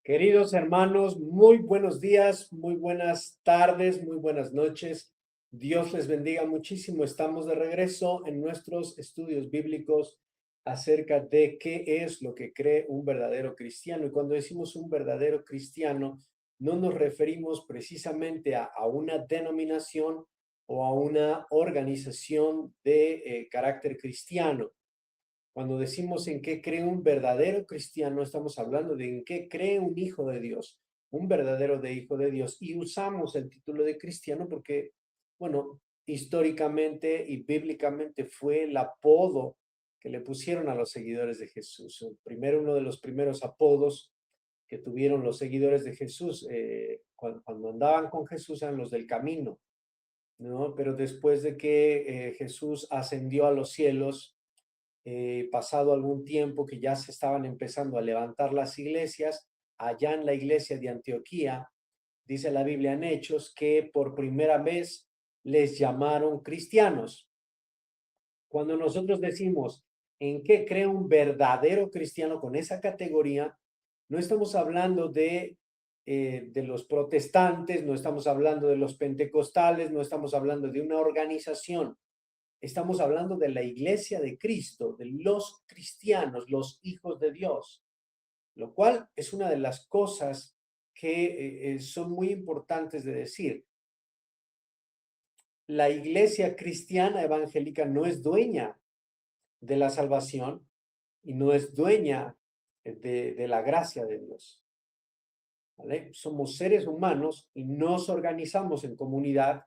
Queridos hermanos, muy buenos días, muy buenas tardes, muy buenas noches. Dios les bendiga muchísimo. Estamos de regreso en nuestros estudios bíblicos acerca de qué es lo que cree un verdadero cristiano. Y cuando decimos un verdadero cristiano, no nos referimos precisamente a una denominación o a una organización de carácter cristiano. Cuando decimos en qué cree un verdadero cristiano, estamos hablando de en qué cree un hijo de Dios, un verdadero de hijo de Dios. Y usamos el título de cristiano porque, bueno, históricamente y bíblicamente fue el apodo que le pusieron a los seguidores de Jesús. Uno de los primeros apodos que tuvieron los seguidores de Jesús cuando andaban con Jesús eran los del camino, ¿no? Pero después de que Jesús ascendió a los cielos, pasado algún tiempo que ya se estaban empezando a levantar las iglesias, allá en la iglesia de Antioquía, dice la Biblia en Hechos que por primera vez les llamaron cristianos. Cuando nosotros decimos en qué cree un verdadero cristiano con esa categoría, no estamos hablando de los protestantes, no estamos hablando de los pentecostales, no estamos hablando de una organización. Estamos hablando de la iglesia de Cristo, de los cristianos, los hijos de Dios, lo cual es una de las cosas que son muy importantes de decir. La iglesia cristiana evangélica no es dueña de la salvación y no es dueña de la gracia de Dios, ¿vale? Somos seres humanos y nos organizamos en comunidad.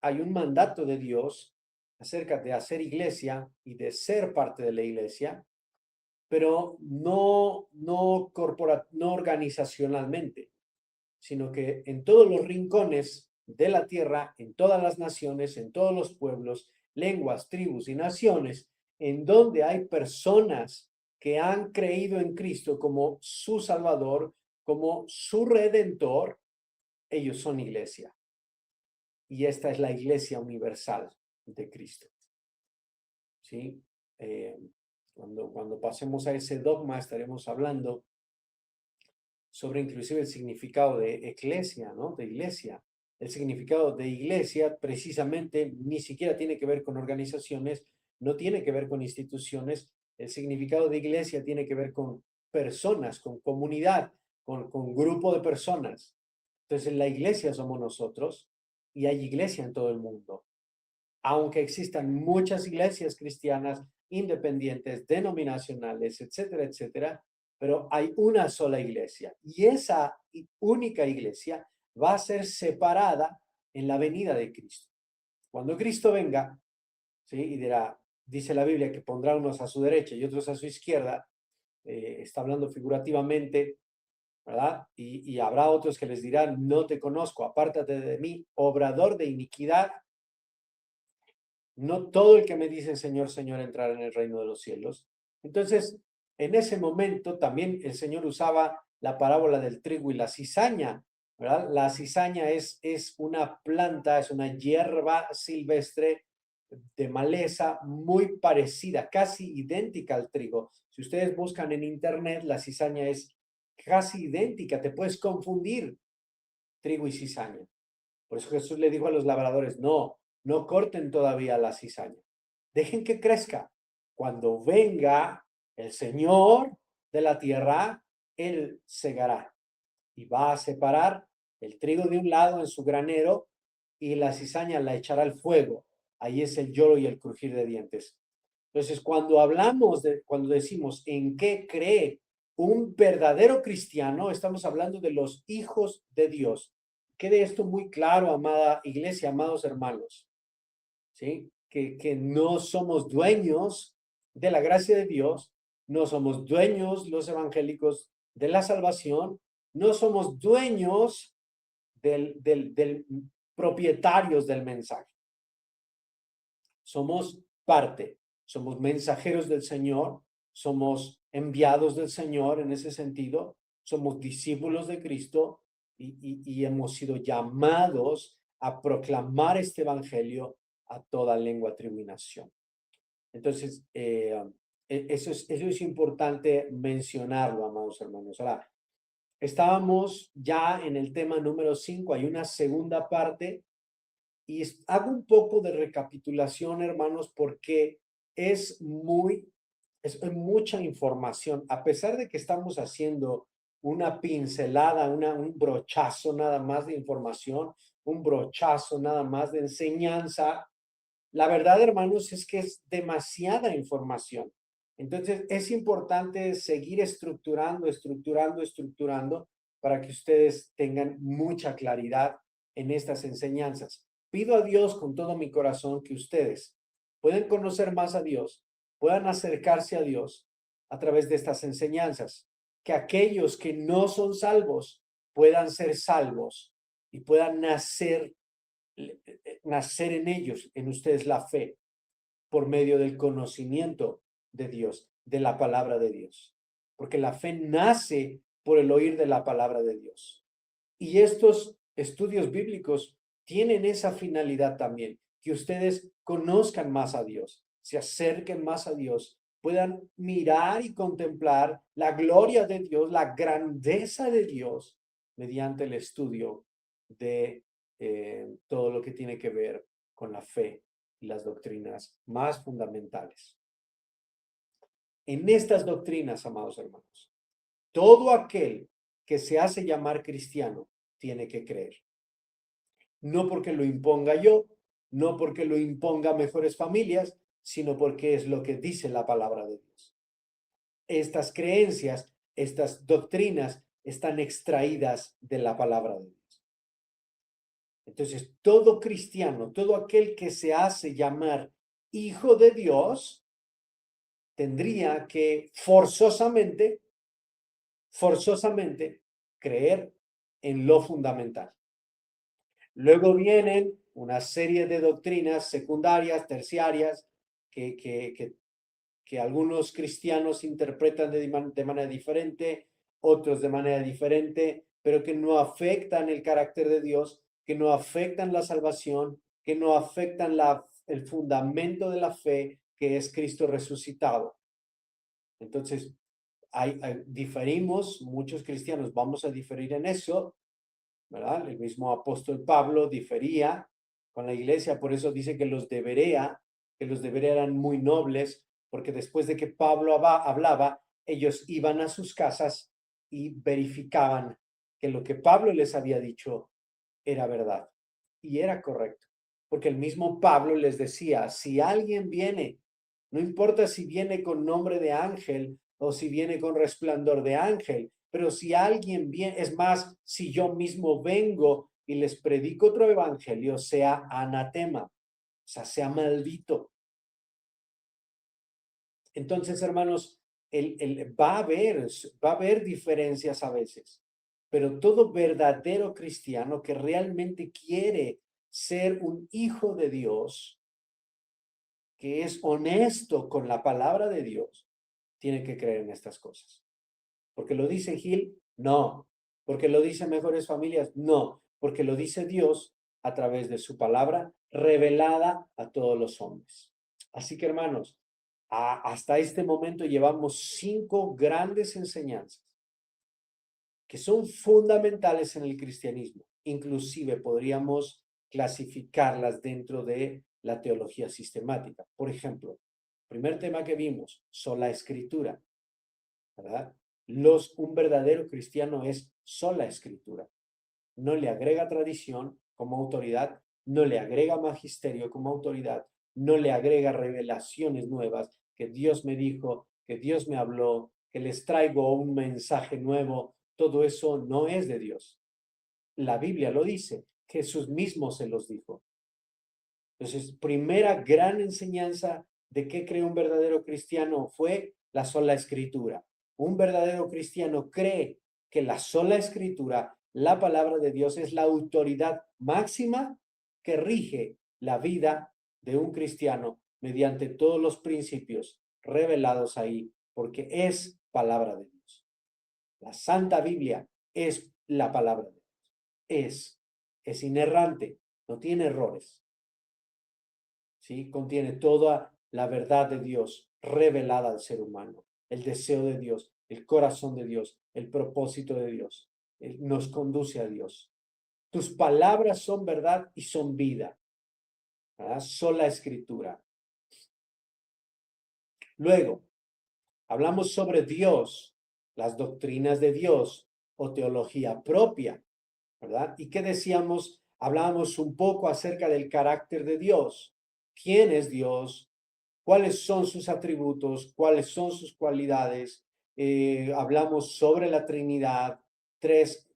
Hay un mandato de Dios acerca de hacer iglesia y de ser parte de la iglesia, pero no organizacionalmente, sino que en todos los rincones de la tierra, en todas las naciones, en todos los pueblos, lenguas, tribus y naciones, en donde hay personas que han creído en Cristo como su Salvador, como su Redentor, ellos son iglesia. Y esta es la iglesia universal de Cristo. ¿Sí? Eh, cuando pasemos a ese dogma estaremos hablando sobre inclusive el significado de eclesia, ¿no? De iglesia. El significado de iglesia precisamente ni siquiera tiene que ver con organizaciones, no tiene que ver con instituciones. El significado de iglesia tiene que ver con personas, con comunidad, con grupo de personas. Entonces, la iglesia somos nosotros y hay iglesia en todo el mundo. Aunque existan muchas iglesias cristianas independientes, denominacionales, etcétera, etcétera, pero hay una sola iglesia y esa única iglesia va a ser separada en la venida de Cristo. Cuando Cristo venga, ¿sí? Y dirá, dice la Biblia que pondrá unos a su derecha y otros a su izquierda, está hablando figurativamente, ¿verdad? Y habrá otros que les dirán, no te conozco, apártate de mí, obrador de iniquidad. No todo el que me dice Señor, Señor entrará en el reino de los cielos. Entonces, en ese momento también el Señor usaba la parábola del trigo y la cizaña, ¿verdad? La cizaña es una planta, es una hierba silvestre de maleza muy parecida, casi idéntica al trigo. Si ustedes buscan en internet, la cizaña es casi idéntica, te puedes confundir trigo y cizaña. Por eso Jesús le dijo a los labradores, no corten todavía la cizaña, dejen que crezca. Cuando venga el Señor de la tierra, Él segará y va a separar el trigo de un lado en su granero y la cizaña la echará al fuego. Ahí es el lloro y el crujir de dientes. Entonces, cuando decimos en qué cree un verdadero cristiano, estamos hablando de los hijos de Dios. Quede esto muy claro, amada iglesia, amados hermanos, ¿sí? Que no somos dueños de la gracia de Dios, no somos dueños los evangélicos de la salvación, no somos dueños del propietarios del mensaje. Somos parte, somos mensajeros del Señor, somos enviados del Señor en ese sentido, somos discípulos de Cristo y hemos sido llamados a proclamar este evangelio a toda lengua, tribu y nación. Entonces, eso es importante mencionarlo, amados hermanos. Ahora, Estábamos ya en el tema número 5, hay una segunda parte y hago un poco de recapitulación, hermanos, porque es es mucha información. A pesar de que estamos haciendo una pincelada, un brochazo nada más de información, un brochazo nada más de enseñanza, la verdad, hermanos, es que es demasiada información. Entonces, es importante seguir estructurando para que ustedes tengan mucha claridad en estas enseñanzas. Pido a Dios con todo mi corazón que ustedes puedan conocer más a Dios, puedan acercarse a Dios a través de estas enseñanzas, que aquellos que no son salvos puedan ser salvos y puedan nacer en ellos, en ustedes la fe, por medio del conocimiento de Dios, de la palabra de Dios. Porque la fe nace por el oír de la palabra de Dios. Y estos estudios bíblicos tienen esa finalidad también, que ustedes conozcan más a Dios, se acerquen más a Dios, puedan mirar y contemplar la gloria de Dios, la grandeza de Dios, mediante el estudio de todo lo que tiene que ver con la fe y las doctrinas más fundamentales. En estas doctrinas, amados hermanos, todo aquel que se hace llamar cristiano tiene que creer. No porque lo imponga yo, no porque lo imponga Mejores Familias, sino porque es lo que dice la palabra de Dios. Estas creencias, estas doctrinas están extraídas de la palabra de Dios. Entonces, todo cristiano, todo aquel que se hace llamar hijo de Dios, tendría que forzosamente creer en lo fundamental. Luego vienen una serie de doctrinas secundarias, terciarias, que algunos cristianos interpretan de manera diferente, otros de manera diferente, pero que no afectan el carácter de Dios, que no afectan la salvación, que no afectan el fundamento de la fe, que es Cristo resucitado. Entonces, diferimos, muchos cristianos vamos a diferir en eso, ¿verdad? El mismo apóstol Pablo difería con la iglesia, por eso dice que los de Berea eran muy nobles, porque después de que Pablo hablaba, ellos iban a sus casas y verificaban que lo que Pablo les había dicho era verdad y era correcto, porque el mismo Pablo les decía, si alguien viene, no importa si viene con nombre de ángel o si viene con resplandor de ángel, pero si alguien viene, es más, si yo mismo vengo y les predico otro evangelio, sea anatema, o sea, sea maldito. Entonces, hermanos, va a haber diferencias a veces, pero todo verdadero cristiano que realmente quiere ser un hijo de Dios, que es honesto con la palabra de Dios, tiene que creer en estas cosas. Porque lo dice Gil, no. Porque lo dice Mejores Familias, no. Porque lo dice Dios a través de su palabra revelada a todos los hombres. Así que, hermanos, hasta este momento llevamos 5 grandes enseñanzas que son fundamentales en el cristianismo. Inclusive podríamos clasificarlas dentro de la teología sistemática. Por ejemplo, primer tema que vimos, sola escritura, ¿verdad? Un verdadero cristiano es sola escritura. No le agrega tradición como autoridad, no le agrega magisterio como autoridad, no le agrega revelaciones nuevas, que Dios me dijo, que Dios me habló, que les traigo un mensaje nuevo. Todo eso no es de Dios. La Biblia lo dice, Jesús mismo se los dijo. Entonces, primera gran enseñanza de qué cree un verdadero cristiano fue la sola escritura. Un verdadero cristiano cree que la sola escritura, la palabra de Dios, es la autoridad máxima que rige la vida de un cristiano mediante todos los principios revelados ahí, porque es palabra de Dios. La Santa Biblia es la palabra de Dios. Es inerrante, no tiene errores. ¿Sí? Contiene toda la verdad de Dios revelada al ser humano, el deseo de Dios, el corazón de Dios, el propósito de Dios. Él nos conduce a Dios. Tus palabras son verdad y son vida. ¿Verdad? Sola escritura. Luego, hablamos sobre Dios, las doctrinas de Dios o teología propia, ¿verdad? ¿Y qué decíamos? Hablábamos un poco acerca del carácter de Dios. ¿Quién es Dios? ¿Cuáles son sus atributos? ¿Cuáles son sus cualidades? Hablamos sobre la Trinidad. ¿Tres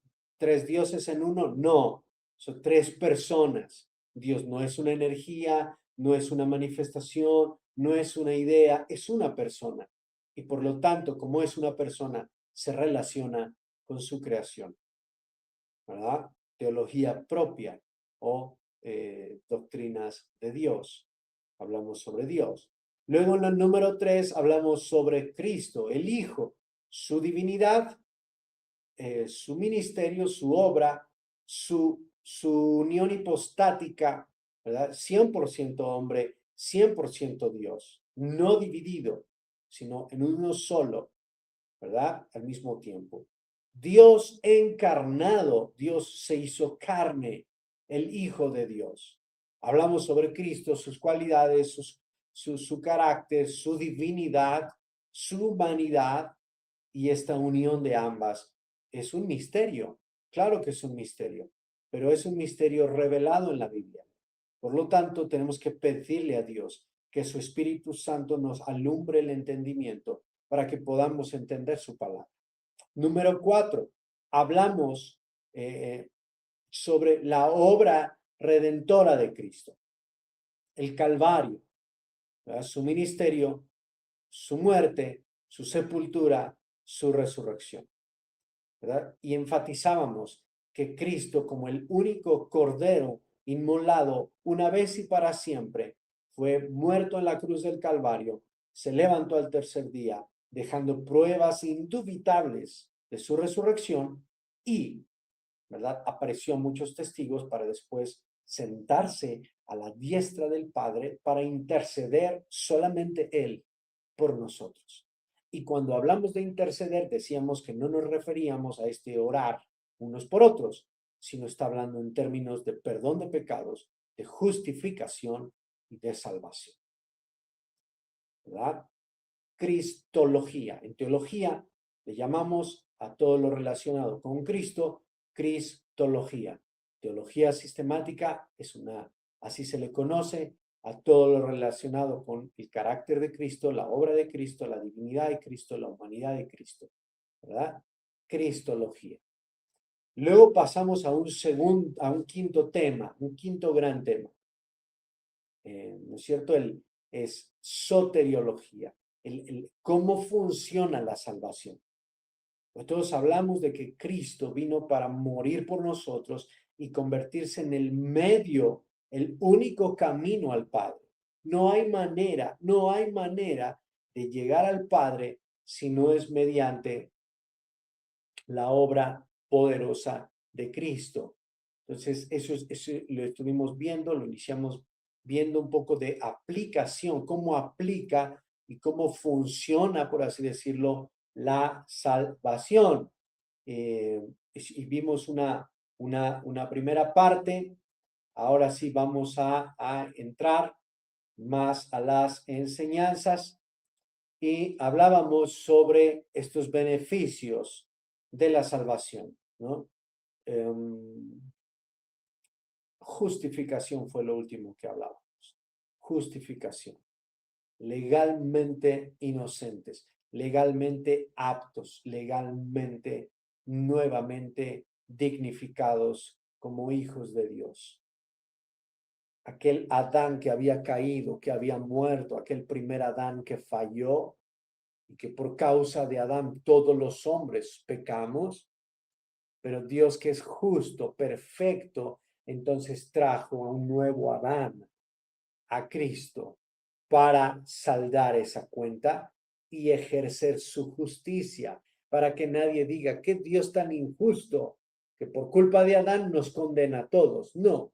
dioses en uno? No, son tres personas. Dios no es una energía, no es una manifestación, no es una idea, es una persona. Y por lo tanto, como es una persona, se relaciona con su creación, ¿verdad? Teología propia o doctrinas de Dios. Hablamos sobre Dios. Luego en el número 3 hablamos sobre Cristo, el Hijo, su divinidad, su ministerio, su obra, su unión hipostática, ¿verdad? 100% hombre, 100% Dios, no dividido, sino en uno solo, ¿verdad? Al mismo tiempo. Dios encarnado, Dios se hizo carne, el Hijo de Dios. Hablamos sobre Cristo, sus cualidades, su carácter, su divinidad, su humanidad y esta unión de ambas. Es un misterio, claro que es un misterio, pero es un misterio revelado en la Biblia. Por lo tanto, tenemos que pedirle a Dios que su Espíritu Santo nos alumbre el entendimiento para que podamos entender su palabra. Número 4, hablamos sobre la obra redentora de Cristo, el Calvario, ¿verdad? Su ministerio, su muerte, su sepultura, su resurrección, ¿verdad? Y enfatizábamos que Cristo, como el único cordero inmolado una vez y para siempre, fue muerto en la cruz del Calvario, se levantó al tercer día, dejando pruebas indubitables de su resurrección y, ¿verdad? Apareció a muchos testigos para después sentarse a la diestra del Padre para interceder solamente Él por nosotros. Y cuando hablamos de interceder, decíamos que no nos referíamos a este orar unos por otros, sino está hablando en términos de perdón de pecados, de justificación y de salvación, ¿verdad? Cristología. En teología le llamamos a todo lo relacionado con Cristo, cristología. Teología sistemática es así se le conoce a todo lo relacionado con el carácter de Cristo, la obra de Cristo, la divinidad de Cristo, la humanidad de Cristo, ¿verdad? Cristología. Luego pasamos a un quinto tema, un quinto gran tema, ¿no es cierto? Es soteriología, cómo funciona la salvación. Nosotros hablamos de que Cristo vino para morir por nosotros y convertirse en el medio, el único camino al Padre. No hay manera de llegar al Padre si no es mediante la obra poderosa de Cristo. Entonces, eso lo estuvimos viendo, lo iniciamos viendo un poco de aplicación, cómo aplica y cómo funciona, por así decirlo, la salvación. Y vimos una primera parte. Ahora sí vamos a entrar más a las enseñanzas y hablábamos sobre estos beneficios de la salvación, ¿no? Justificación fue lo último que hablábamos. Justificación. Legalmente inocentes, legalmente aptos, legalmente nuevamente dignificados como hijos de Dios. Aquel Adán que había caído, que había muerto, aquel primer Adán que falló y que por causa de Adán todos los hombres pecamos, pero Dios que es justo, perfecto, entonces trajo a un nuevo Adán, a Cristo, para saldar esa cuenta y ejercer su justicia, para que nadie diga que Dios tan injusto que por culpa de Adán nos condena a todos. No,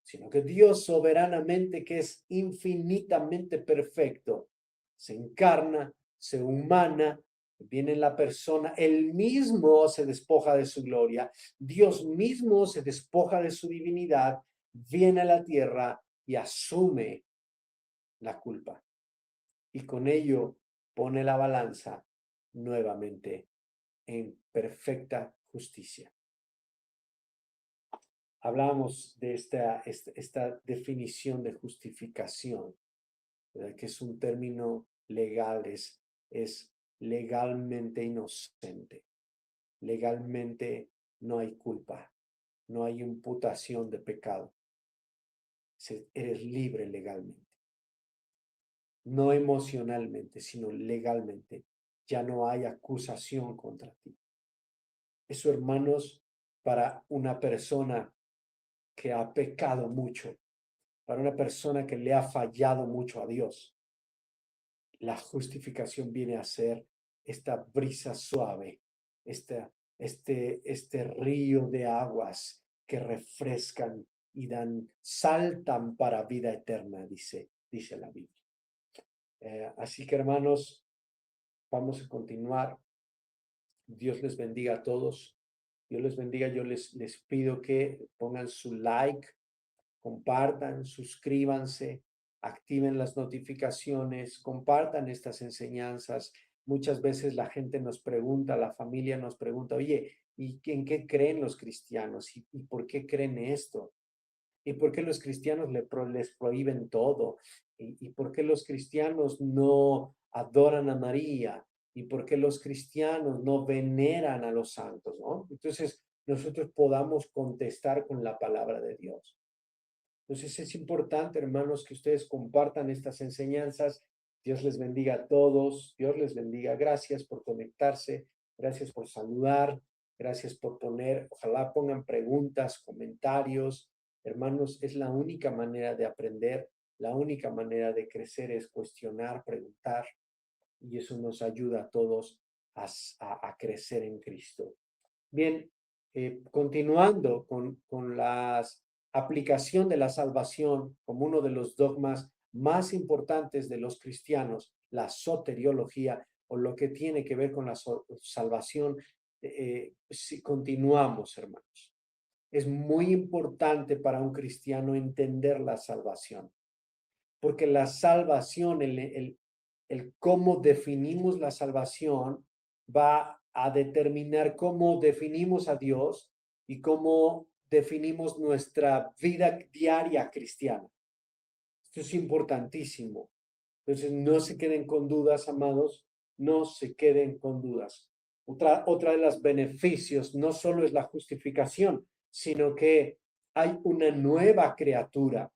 sino que Dios soberanamente, que es infinitamente perfecto, se encarna, se humana, Viene la persona, él mismo se despoja de su gloria, Dios mismo se despoja de su divinidad, viene a la tierra y asume la culpa. Y con ello pone la balanza nuevamente en perfecta justicia. Hablábamos de esta definición de justificación, ¿verdad? Que es un término legal, es legalmente inocente. Legalmente no hay culpa, no hay imputación de pecado. Eres libre legalmente. No emocionalmente, sino legalmente. Ya no hay acusación contra ti. Eso, hermanos, para una persona que ha pecado mucho, para una persona que le ha fallado mucho a Dios, la justificación viene a ser esta brisa suave, este río de aguas que refrescan y saltan para vida eterna, dice la Biblia. Así que, hermanos, vamos a continuar. Dios les bendiga a todos. Dios les bendiga. Yo les pido que pongan su like, compartan, suscríbanse, activen las notificaciones, compartan estas enseñanzas. Muchas veces la gente nos pregunta, la familia nos pregunta, oye, ¿y en qué creen los cristianos? ¿Y por qué creen esto? ¿Y por qué los cristianos les prohíben todo? ¿Y por qué los cristianos no adoran a María? ¿Y por qué los cristianos no veneran a los santos? ¿No? Entonces, nosotros podamos contestar con la palabra de Dios. Entonces, es importante, hermanos, que ustedes compartan estas enseñanzas. Dios les bendiga a todos. Dios les bendiga. Gracias por conectarse. Gracias por saludar. Gracias por ojalá pongan preguntas, comentarios. Hermanos, es la única manera de aprender, la única manera de crecer es cuestionar, preguntar, y eso nos ayuda a todos a crecer en Cristo. Bien, continuando con la aplicación de la salvación como uno de los dogmas más importantes de los cristianos, la soteriología, o lo que tiene que ver con la salvación, si continuamos, hermanos. Es muy importante para un cristiano entender la salvación, porque la salvación, el cómo definimos la salvación va a determinar cómo definimos a Dios y cómo definimos nuestra vida diaria cristiana. Esto es importantísimo. Entonces, no se queden con dudas, amados, no se queden con dudas. Otra de los beneficios no solo es la justificación, sino que hay una nueva criatura.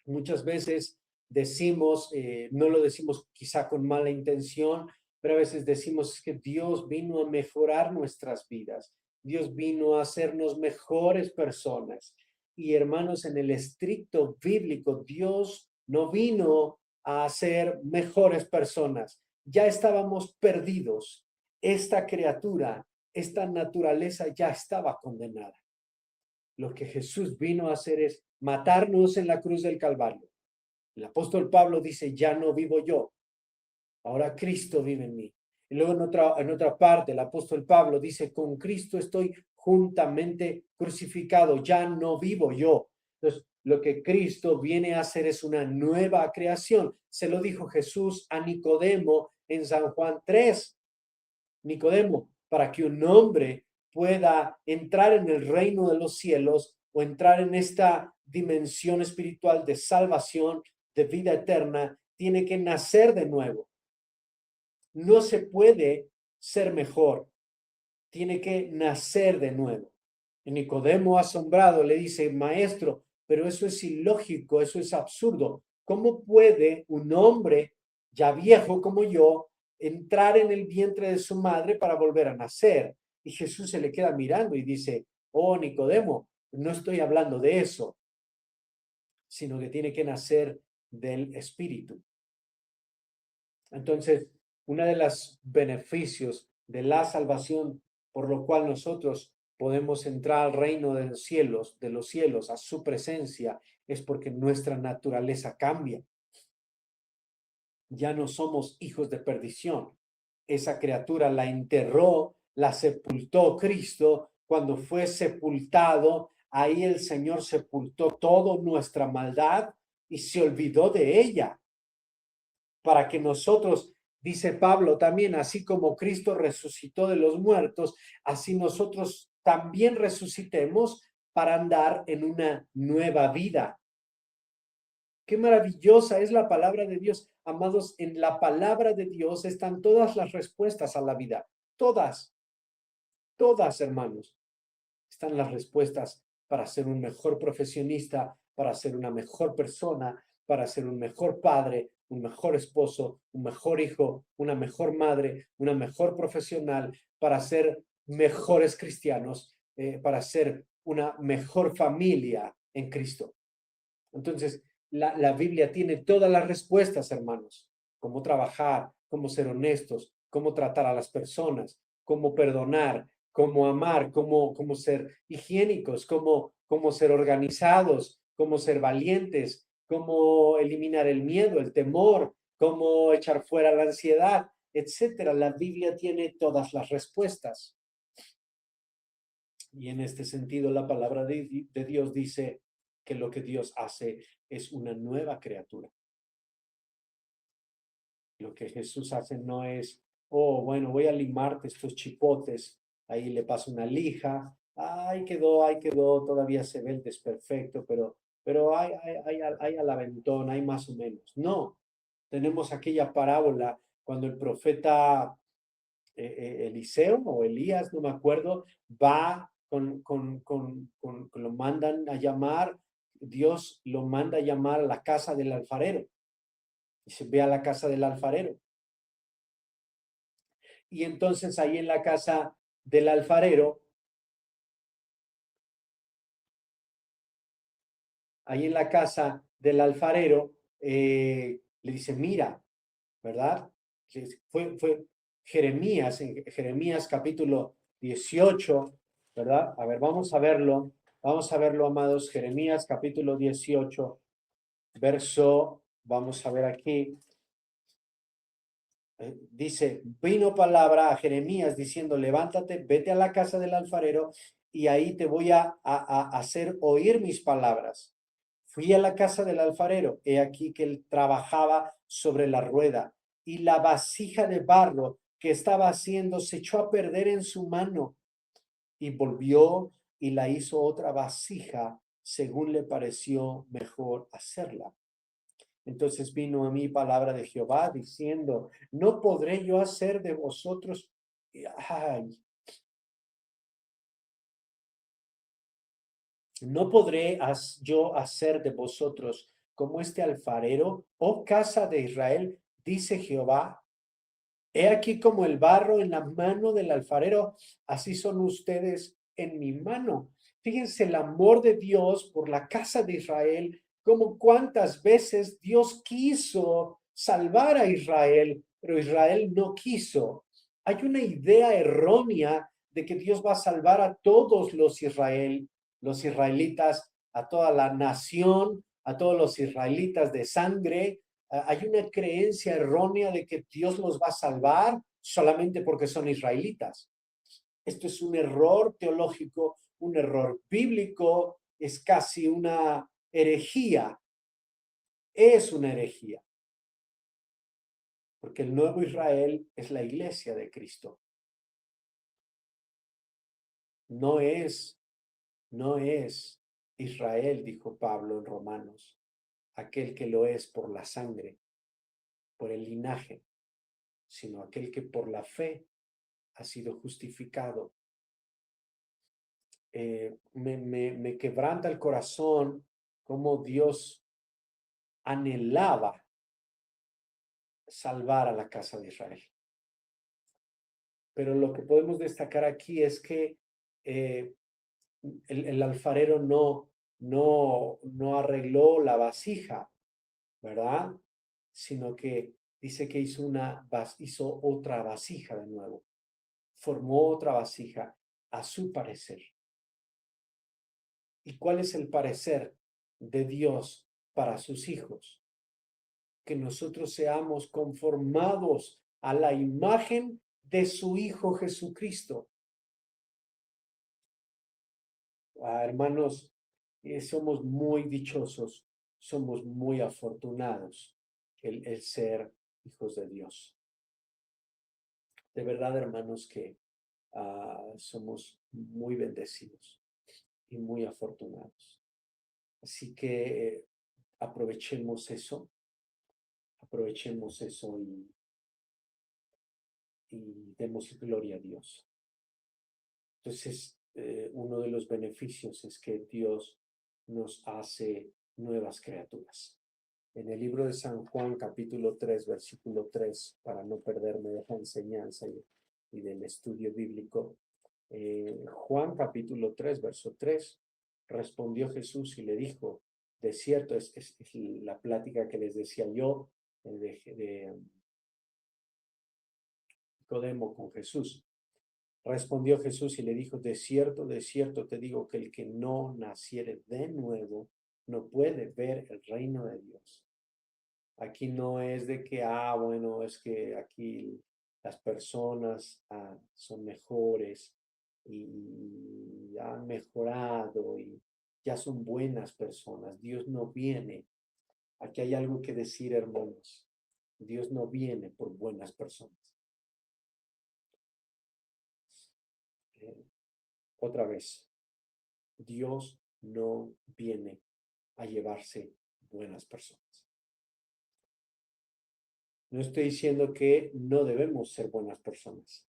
Muchas veces decimos, no lo decimos quizá con mala intención, pero a veces decimos que Dios vino a mejorar nuestras vidas. Dios vino a hacernos mejores personas. Y hermanos, en el estricto bíblico, Dios no vino a hacer mejores personas. Ya estábamos perdidos. Esta criatura, esta naturaleza ya estaba condenada. Lo que Jesús vino a hacer es matarnos en la cruz del Calvario. El apóstol Pablo dice, ya no vivo yo, ahora Cristo vive en mí. Y luego en otra parte, el apóstol Pablo dice, con Cristo estoy juntamente crucificado, ya no vivo yo. Entonces, lo que Cristo viene a hacer es una nueva creación. Se lo dijo Jesús a Nicodemo en San Juan 3. Nicodemo, para que un hombre pueda entrar en el reino de los cielos o entrar en esta dimensión espiritual de salvación, de vida eterna, tiene que nacer de nuevo. No se puede ser mejor, tiene que nacer de nuevo. Y Nicodemo, asombrado, le dice, maestro, pero eso es ilógico, eso es absurdo. ¿Cómo puede un hombre ya viejo como yo entrar en el vientre de su madre para volver a nacer? Y Jesús se le queda mirando y dice, oh, Nicodemo, no estoy hablando de eso, sino que tiene que nacer del Espíritu. Entonces, uno de los beneficios de la salvación, por lo cual nosotros podemos entrar al reino de los cielos, a su presencia, es porque nuestra naturaleza cambia. Ya no somos hijos de perdición, esa criatura la enterró, la sepultó Cristo. Cuando fue sepultado, ahí el Señor sepultó toda nuestra maldad y se olvidó de ella, para que nosotros, dice Pablo también, así como Cristo resucitó de los muertos, así nosotros también resucitemos para andar en una nueva vida. Qué maravillosa es la palabra de Dios. Amados, en la palabra de Dios están todas las respuestas a la vida. Todas, todas, hermanos. Están las respuestas para ser un mejor profesionista, para ser una mejor persona, para ser un mejor padre, un mejor esposo, un mejor hijo, una mejor madre, una mejor profesional, para ser mejores cristianos, para ser una mejor familia en Cristo. Entonces, la Biblia tiene todas las respuestas, hermanos. Cómo trabajar, cómo ser honestos, cómo tratar a las personas, cómo perdonar, cómo amar, cómo ser higiénicos, cómo ser organizados, cómo ser valientes, cómo eliminar el miedo, el temor, cómo echar fuera la ansiedad, etcétera. La Biblia tiene todas las respuestas. Y en este sentido, la palabra de Dios dice que lo que Dios hace es una nueva criatura. Lo que Jesús hace no es, oh, bueno, voy a limarte estos chipotes, ahí le paso una lija, ahí quedó, todavía se ve el desperfecto, pero hay al aventón, hay más o menos. No, tenemos aquella parábola cuando el profeta Eliseo o Elías, no me acuerdo, va lo mandan a llamar, Dios lo manda a llamar a la casa del alfarero. Y se ve a la casa del alfarero. Y entonces ahí en la casa del alfarero, le dice, mira, ¿verdad? Fue Jeremías, en Jeremías capítulo 18, ¿verdad? A ver, vamos a verlo, amados, Jeremías capítulo 18, vamos a ver aquí, dice, vino palabra a Jeremías diciendo, levántate, vete a la casa del alfarero y ahí te voy a hacer oír mis palabras. Fui a la casa del alfarero, he aquí que él trabajaba sobre la rueda y la vasija de barro que estaba haciendo se echó a perder en su mano y volvió y la hizo otra vasija según le pareció mejor hacerla. Entonces vino a mí palabra de Jehová diciendo, no podré yo hacer de vosotros, ay, no podré yo hacer de vosotros como este alfarero, oh casa de Israel, dice Jehová. He aquí como el barro en la mano del alfarero, así son ustedes en mi mano. Fíjense el amor de Dios por la casa de Israel, como cuántas veces Dios quiso salvar a Israel, pero Israel no quiso. Hay una idea errónea de que Dios va a salvar a todos los israelitas, a toda la nación, a todos los israelitas de sangre. Hay una creencia errónea de que Dios los va a salvar solamente porque son israelitas. Esto es un error teológico, un error bíblico, es casi una herejía. Es una herejía. Porque el nuevo Israel es la iglesia de Cristo. No es Israel, dijo Pablo en Romanos, aquel que lo es por la sangre, por el linaje, sino aquel que por la fe ha sido justificado. Me quebranta el corazón cómo Dios anhelaba salvar a la casa de Israel. Pero lo que podemos destacar aquí es que el alfarero no arregló la vasija, ¿verdad? Sino que dice que hizo otra vasija de nuevo. Formó otra vasija a su parecer. ¿Y cuál es el parecer de Dios para sus hijos? Que nosotros seamos conformados a la imagen de su Hijo Jesucristo. Hermanos, somos muy dichosos, somos muy afortunados el ser hijos de Dios. De verdad, hermanos, que somos muy bendecidos y muy afortunados. Así que aprovechemos eso y demos gloria a Dios. Entonces, uno de los beneficios es que Dios nos hace nuevas criaturas. En el libro de San Juan, capítulo 3, versículo 3, para no perderme de la enseñanza y del estudio bíblico, Juan capítulo 3, verso 3, respondió Jesús y le dijo, de cierto, es la plática que les decía yo de Nicodemo con Jesús. Respondió Jesús y le dijo, de cierto te digo que el que no naciere de nuevo no puede ver el reino de Dios. Aquí no es de que, bueno, es que aquí las personas son mejores y han mejorado y ya son buenas personas. Dios no viene. Aquí hay algo que decir, hermanos. Dios no viene por buenas personas. Otra vez, Dios no viene a llevarse buenas personas. No estoy diciendo que no debemos ser buenas personas,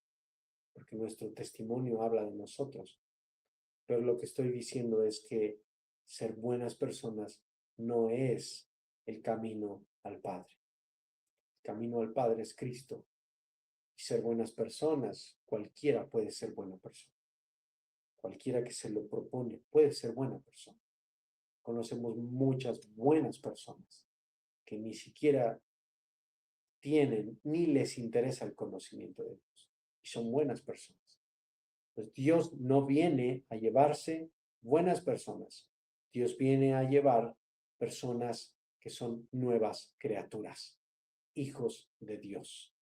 porque nuestro testimonio habla de nosotros. Pero lo que estoy diciendo es que ser buenas personas no es el camino al Padre. El camino al Padre es Cristo. Y ser buenas personas, cualquiera puede ser buena persona. Cualquiera que se lo propone puede ser buena persona. Conocemos muchas buenas personas que ni siquiera tienen ni les interesa el conocimiento de Dios. Y son buenas personas. Pues Dios no viene a llevarse buenas personas. Dios viene a llevar personas que son nuevas criaturas, hijos de Dios,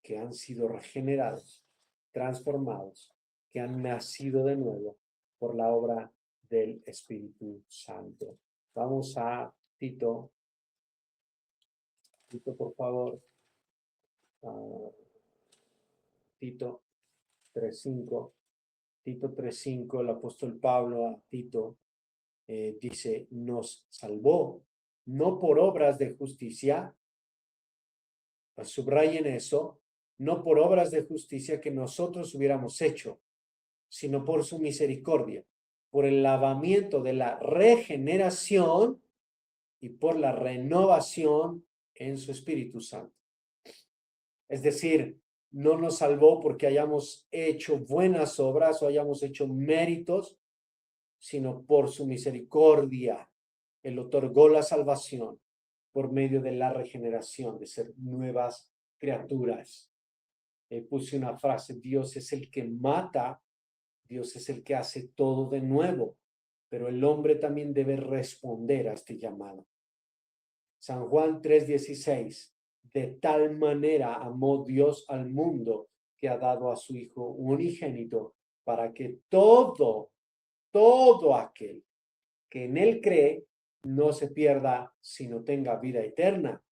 que han sido regenerados, transformados, que han nacido de nuevo por la obra del Espíritu Santo. Vamos a Tito. Tito, por favor. Tito 3:5. Tito 3:5, el apóstol Pablo a Tito dice, nos salvó, no por obras de justicia, subrayen eso, no por obras de justicia que nosotros hubiéramos hecho, sino por su misericordia, por el lavamiento de la regeneración y por la renovación en su Espíritu Santo. Es decir, no nos salvó porque hayamos hecho buenas obras o hayamos hecho méritos, sino por su misericordia. Él otorgó la salvación por medio de la regeneración, de ser nuevas criaturas. Puse una frase, Dios es el que mata, Dios es el que hace todo de nuevo, pero el hombre también debe responder a este llamado. San Juan 3:16, de tal manera amó Dios al mundo que ha dado a su Hijo unigénito para que todo aquel que en él cree no se pierda, sino tenga vida eterna.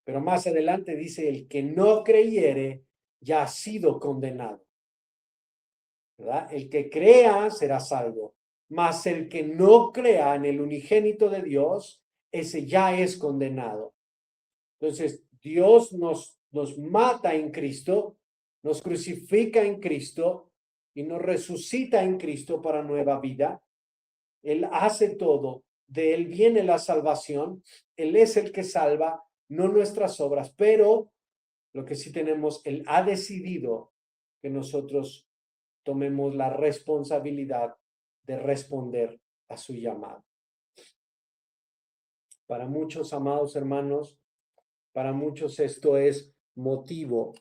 Pero más adelante dice, el que no creyere ya ha sido condenado. ¿Verdad? El que crea será salvo, mas el que no crea en el unigénito de Dios, ese ya es condenado. Entonces, Dios nos mata en Cristo, nos crucifica en Cristo y nos resucita en Cristo para nueva vida. Él hace todo, de Él viene la salvación, Él es el que salva, no nuestras obras, pero lo que sí tenemos, Él ha decidido que nosotros tomemos la responsabilidad de responder a su llamado. Para muchos, amados hermanos, para muchos esto es motivo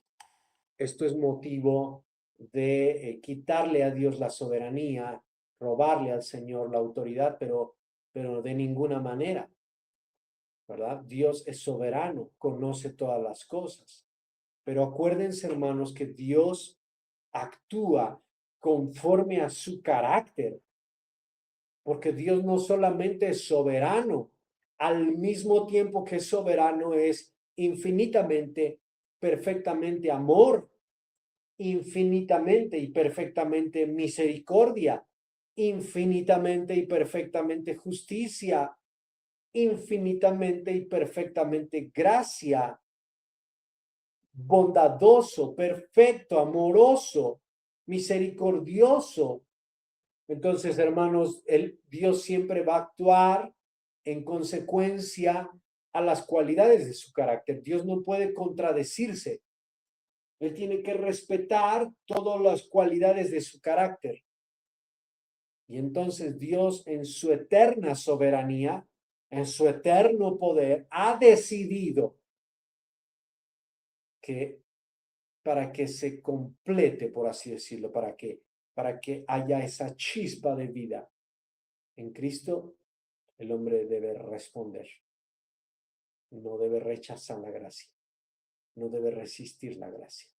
de quitarle a Dios la soberanía, robarle al Señor la autoridad, pero de ninguna manera, ¿verdad? Dios es soberano, conoce todas las cosas, Pero acuérdense, hermanos, que Dios actúa conforme a su carácter, porque Dios no solamente es soberano, al mismo tiempo que es soberano es infinitamente, perfectamente amor, infinitamente y perfectamente misericordia, infinitamente y perfectamente justicia, infinitamente y perfectamente gracia, bondadoso, perfecto, amoroso, misericordioso. Entonces, hermanos, Dios siempre va a actuar en consecuencia a las cualidades de su carácter. Dios no puede contradecirse. Él tiene que respetar todas las cualidades de su carácter. Y entonces Dios en su eterna soberanía, en su eterno poder, ha decidido que para que se complete, por así decirlo, para que haya esa chispa de vida en Cristo, el hombre debe responder, no debe rechazar la gracia, no debe resistir la gracia,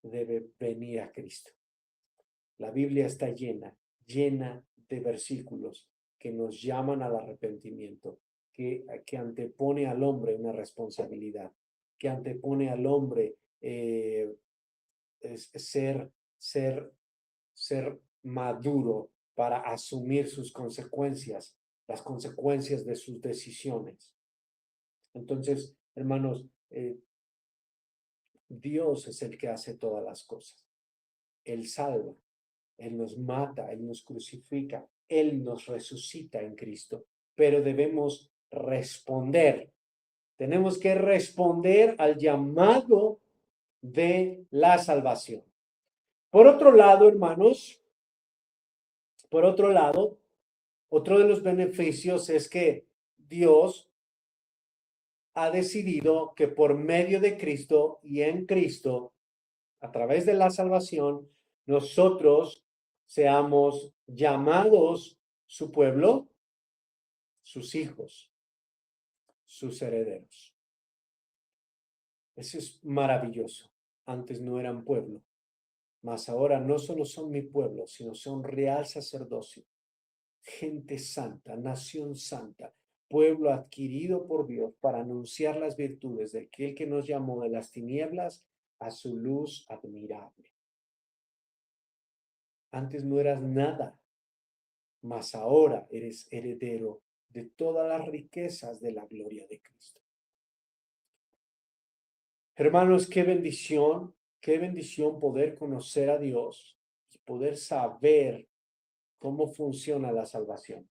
debe venir a Cristo. La Biblia está llena de versículos que nos llaman al arrepentimiento, que antepone al hombre una responsabilidad, que antepone al hombre ser, ser, ser maduro para asumir sus consecuencias, las consecuencias de sus decisiones. Entonces, hermanos, Dios es el que hace todas las cosas. Él salva, Él nos mata, Él nos crucifica, Él nos resucita en Cristo, pero debemos responder. Tenemos que responder al llamado de la salvación. Por otro lado, hermanos, por otro lado, otro de los beneficios es que Dios ha decidido que por medio de Cristo y en Cristo, a través de la salvación, nosotros seamos llamados su pueblo, sus hijos, sus herederos. Eso es maravilloso. Antes no eran pueblo, mas ahora no solo son mi pueblo, sino son real sacerdocio, gente santa, nación santa, pueblo adquirido por Dios para anunciar las virtudes de aquel que nos llamó de las tinieblas a su luz admirable. Antes no eras nada, mas ahora eres heredero de todas las riquezas de la gloria de Cristo. Hermanos, qué bendición poder conocer a Dios y poder saber cómo funciona la salvación.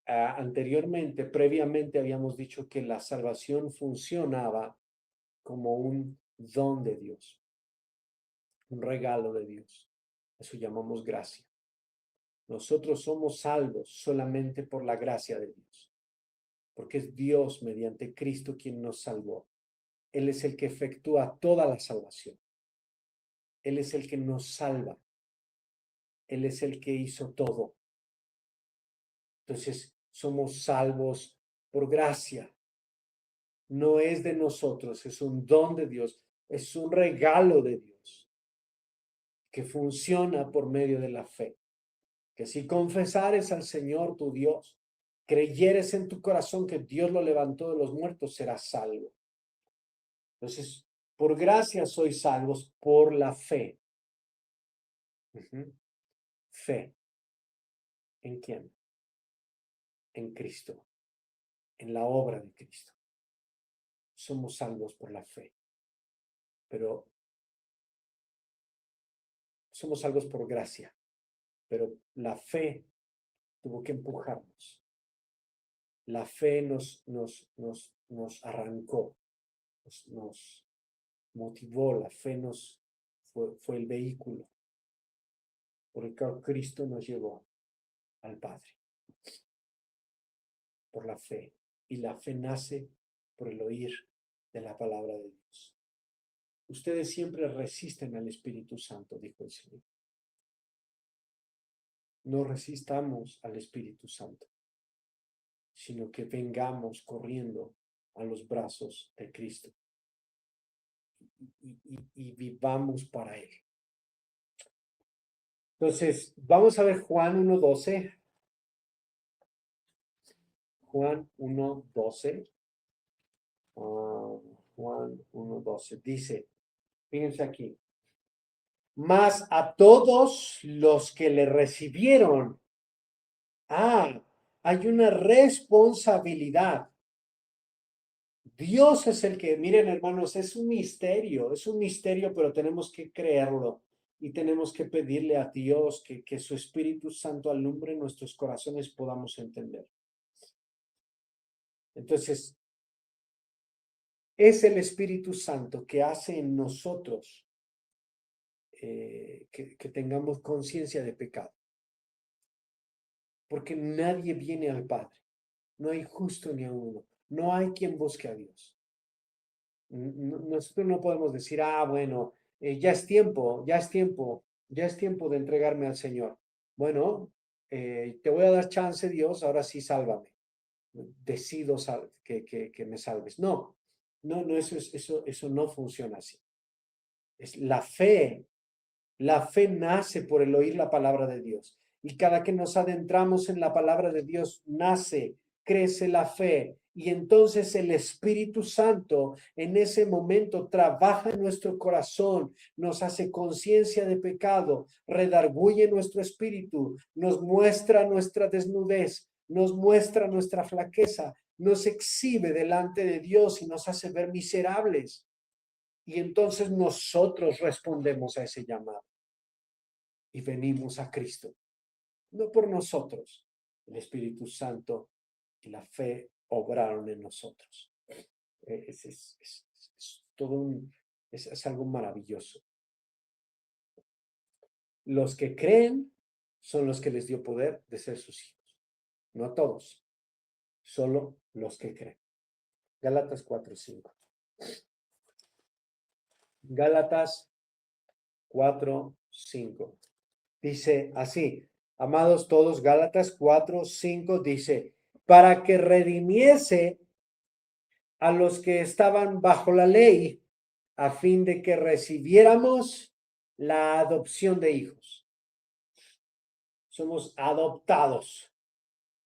Anteriormente, previamente habíamos dicho que la salvación funcionaba como un don de Dios, un regalo de Dios. Eso llamamos gracia. Nosotros somos salvos solamente por la gracia de Dios, porque es Dios mediante Cristo quien nos salvó. Él es el que efectúa toda la salvación. Él es el que nos salva. Él es el que hizo todo. Entonces, somos salvos por gracia. No es de nosotros, es un don de Dios, es un regalo de Dios que funciona por medio de la fe. Que si confesares al Señor tu Dios, creyeres en tu corazón que Dios lo levantó de los muertos, serás salvo. Entonces, por gracia sois salvos por la fe. Fe. ¿En quién? En Cristo, en la obra de Cristo. Somos salvos por la fe, pero somos salvos por gracia, pero la fe tuvo que empujarnos. La fe nos arrancó, nos motivó, la fe fue el vehículo por el que Cristo nos llevó al Padre, por la fe. Y la fe nace por el oír de la palabra de Dios. Ustedes siempre resisten al Espíritu Santo, dijo el Señor. No resistamos al Espíritu Santo, sino que vengamos corriendo a los brazos de Cristo. y vivamos para Él. Entonces, vamos a ver Juan 1:12. Juan 1:12. Juan 1:12 dice, fíjense aquí, mas a todos los que le recibieron, hay una responsabilidad. Dios es el que, miren hermanos, es un misterio, pero tenemos que creerlo y tenemos que pedirle a Dios que su Espíritu Santo alumbre nuestros corazones, podamos entender. Entonces, es el Espíritu Santo que hace en nosotros que tengamos conciencia de pecado. Porque nadie viene al Padre. No hay justo ni a uno. No hay quien busque a Dios. Nosotros no podemos decir, bueno, ya es tiempo de entregarme al Señor. Bueno, te voy a dar chance, Dios, ahora sí sálvame. Decido que me salves. No, eso no funciona así. Es la fe. La fe nace por el oír la palabra de Dios. Y cada que nos adentramos en la palabra de Dios, crece la fe. Y entonces el Espíritu Santo en ese momento trabaja en nuestro corazón, nos hace conciencia de pecado, redarguye nuestro espíritu, nos muestra nuestra desnudez, nos muestra nuestra flaqueza, nos exhibe delante de Dios y nos hace ver miserables. Y entonces nosotros respondemos a ese llamado y venimos a Cristo. No por nosotros, el Espíritu Santo y la fe obraron en nosotros. Es todo es algo maravilloso. Los que creen son los que les dio poder de ser sus hijos. No todos, solo los que creen. Gálatas 4:5. Gálatas 4:5. Dice así, amados todos, Gálatas 4:5 dice, para que redimiese a los que estaban bajo la ley, a fin de que recibiéramos la adopción de hijos. Somos adoptados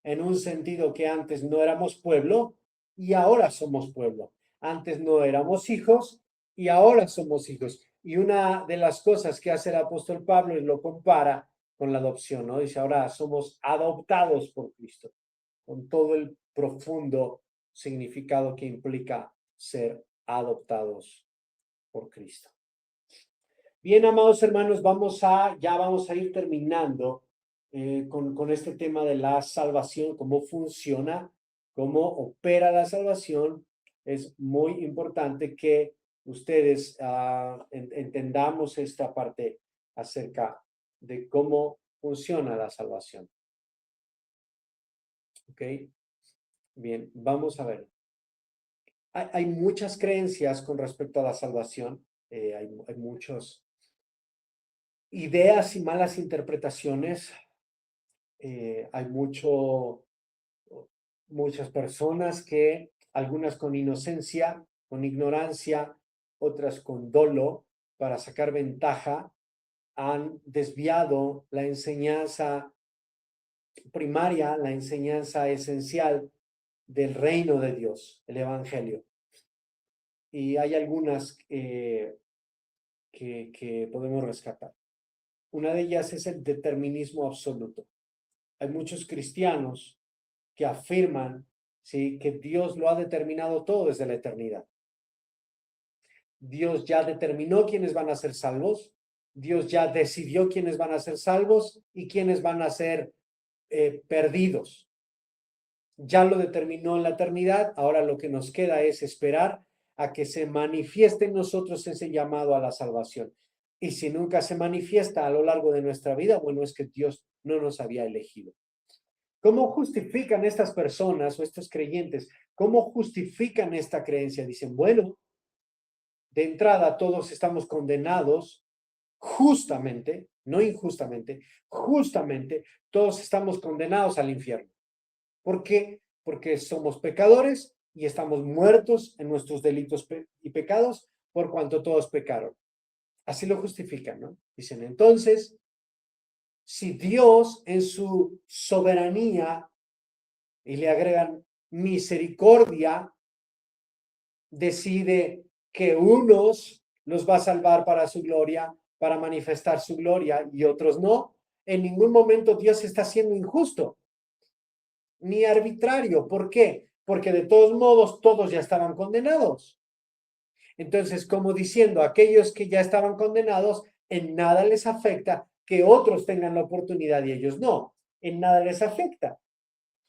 en un sentido que antes no éramos pueblo y ahora somos pueblo. Antes no éramos hijos y ahora somos hijos. Y una de las cosas que hace el apóstol Pablo es lo compara con la adopción, ¿no? Dice, ahora somos adoptados por Cristo, con todo el profundo significado que implica ser adoptados por Cristo. Bien, amados hermanos, ya vamos a ir terminando con este tema de la salvación, cómo funciona, cómo opera la salvación. Es muy importante que ustedes entendamos esta parte acerca de cómo funciona la salvación. ¿Ok? Bien, vamos a ver. Hay muchas creencias con respecto a la salvación. Hay muchas ideas y malas interpretaciones. Hay muchas personas que, algunas con inocencia, con ignorancia, otras con dolo, para sacar ventaja, han desviado la enseñanza primaria, la enseñanza esencial del reino de Dios, el Evangelio. Y hay algunas que podemos rescatar. Una de ellas es el determinismo absoluto. Hay muchos cristianos que afirman, ¿sí?, que Dios lo ha determinado todo desde la eternidad. Dios ya determinó quiénes van a ser salvos, Dios ya decidió quiénes van a ser salvos y quiénes van a ser perdidos. Ya lo determinó en la eternidad, ahora lo que nos queda es esperar a que se manifieste en nosotros ese llamado a la salvación. Y si nunca se manifiesta a lo largo de nuestra vida, bueno, es que Dios no nos había elegido. ¿Cómo justifican estas personas o estos creyentes? ¿Cómo justifican esta creencia? Dicen, bueno, de entrada todos estamos condenados justamente, no injustamente, justamente todos estamos condenados al infierno. ¿Por qué? Porque somos pecadores y estamos muertos en nuestros delitos y pecados. por cuanto todos pecaron. Así lo justifican, ¿no? Dicen, entonces, si Dios en su soberanía, y le agregan misericordia, decide que unos los va a salvar para su gloria, para manifestar su gloria, y otros no, en ningún momento Dios está siendo injusto ni arbitrario. ¿Por qué? Porque de todos modos todos ya estaban condenados. Entonces, como diciendo, aquellos que ya estaban condenados, en nada les afecta que otros tengan la oportunidad y ellos no. En nada les afecta.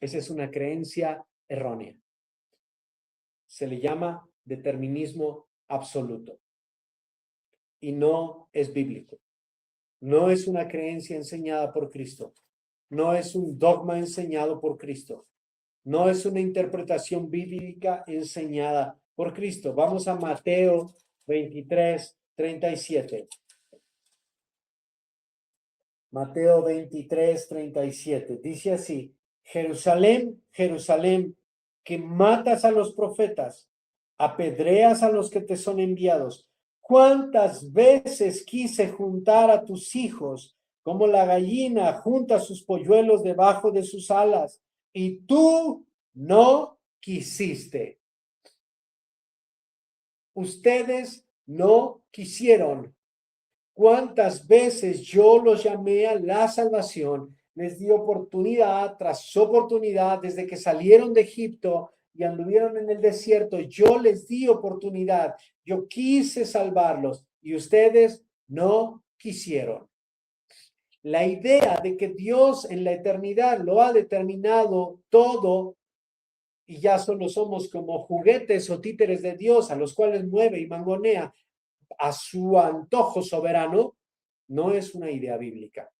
Esa es una creencia errónea. Se le llama determinismo absoluto y no es bíblico. No es una creencia enseñada por Cristo. No es un dogma enseñado por Cristo. No es una interpretación bíblica enseñada por Cristo. Vamos a Mateo 23:37. Mateo 23:37. Dice así: Jerusalén, Jerusalén, que matas a los profetas, apedreas a los que te son enviados. ¿Cuántas veces quise juntar a tus hijos como la gallina junta sus polluelos debajo de sus alas, y tú no quisiste? Ustedes no quisieron. ¿Cuántas veces yo los llamé a la salvación? Les di oportunidad tras oportunidad desde que salieron de Egipto y anduvieron en el desierto. Yo les di oportunidad. Yo quise salvarlos y ustedes no quisieron. La idea de que Dios en la eternidad lo ha determinado todo y ya solo somos como juguetes o títeres de Dios a los cuales mueve y mangonea a su antojo soberano, no es una idea bíblica.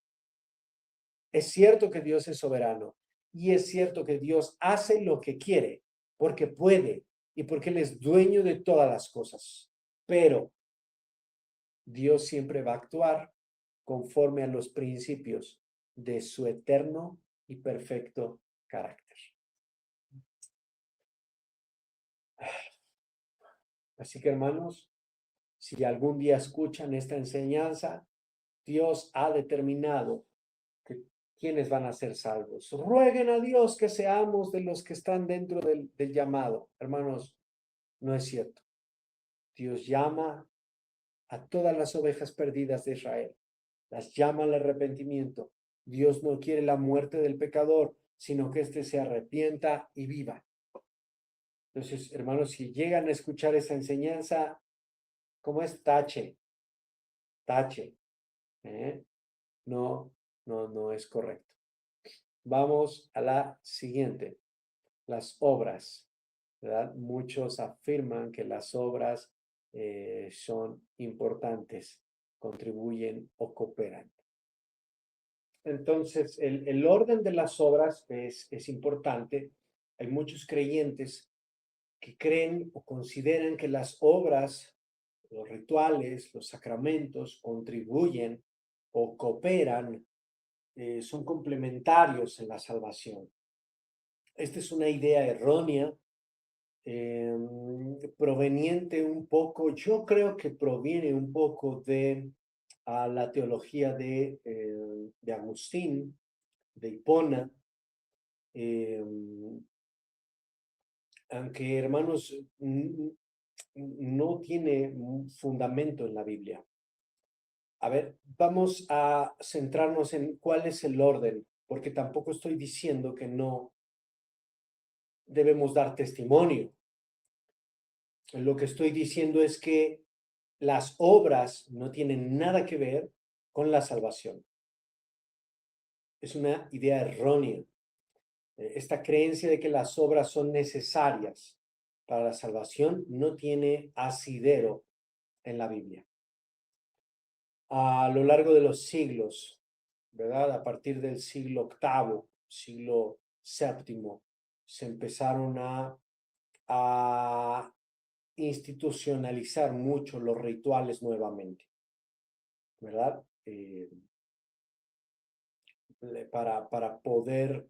Es cierto que Dios es soberano y es cierto que Dios hace lo que quiere porque puede y porque Él es dueño de todas las cosas, pero Dios siempre va a actuar conforme a los principios de su eterno y perfecto carácter. Así que, hermanos, si algún día escuchan esta enseñanza, Dios ha determinado que quienes van a ser salvos. Rueguen a Dios que seamos de los que están dentro del llamado. Hermanos, no es cierto. Dios llama a todas las ovejas perdidas de Israel. Las llama al arrepentimiento. Dios no quiere la muerte del pecador, sino que éste se arrepienta y viva. Entonces, hermanos, si llegan a escuchar esa enseñanza, ¿cómo es? Tache, tache. No, no es correcto. Vamos a la siguiente. Las obras, ¿verdad? Muchos afirman que las obras son importantes, contribuyen o cooperan. Entonces, el orden de las obras es importante. Hay muchos creyentes que creen o consideran que las obras, los rituales, los sacramentos contribuyen o cooperan, son complementarios en la salvación. Esta es una idea errónea, proveniente un poco, yo creo que proviene un poco de la teología de Agustín, de Hipona, aunque, hermanos, no tiene un fundamento en la Biblia. A ver, vamos a centrarnos en cuál es el orden, porque tampoco estoy diciendo que no debemos dar testimonio. Lo que estoy diciendo es que las obras no tienen nada que ver con la salvación. Es una idea errónea. Esta creencia de que las obras son necesarias para la salvación no tiene asidero en la Biblia. A lo largo de los siglos, ¿verdad? A partir del siglo VIII, siglo VII, se empezaron a institucionalizar mucho los rituales nuevamente, ¿verdad? Para poder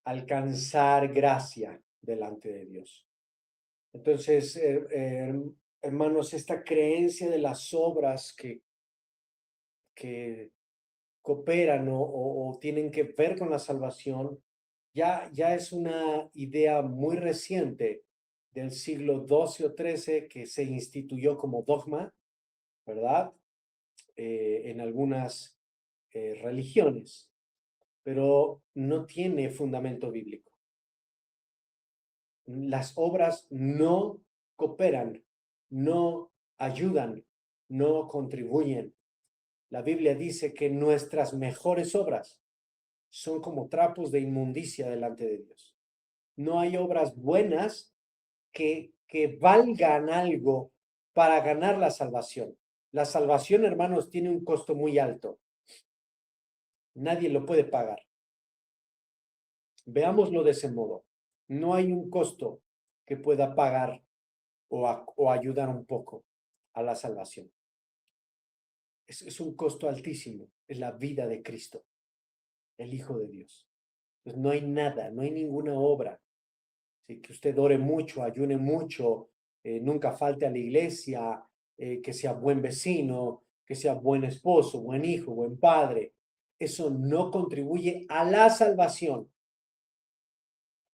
alcanzar gracia delante de Dios. Entonces, hermanos, esta creencia de las obras que cooperan o tienen que ver con la salvación, ya es una idea muy reciente del siglo XII o XIII que se instituyó como dogma, ¿verdad? En algunas religiones, pero no tiene fundamento bíblico. Las obras no cooperan, no ayudan, no contribuyen. La Biblia dice que nuestras mejores obras son como trapos de inmundicia delante de Dios. No hay obras buenas que valgan algo para ganar la salvación. La salvación, hermanos, tiene un costo muy alto. Nadie lo puede pagar. Veámoslo de ese modo. No hay un costo que pueda pagar o ayudar un poco a la salvación. Es un costo altísimo. Es la vida de Cristo, el Hijo de Dios. Pues no hay nada, no hay ninguna obra. ¿Sí? Que usted ore mucho, ayune mucho, nunca falte a la iglesia, que sea buen vecino, que sea buen esposo, buen hijo, buen padre. Eso no contribuye a la salvación.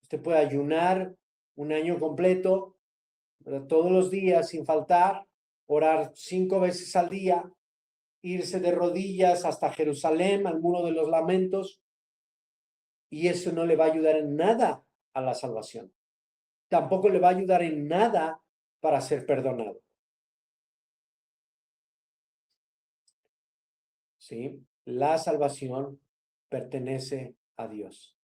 Usted puede ayunar un año completo, todos los días sin faltar, orar 5 veces al día, irse de rodillas hasta Jerusalén, al muro de los lamentos, y eso no le va a ayudar en nada a la salvación. Tampoco le va a ayudar en nada para ser perdonado. ¿Sí? La salvación pertenece a Dios.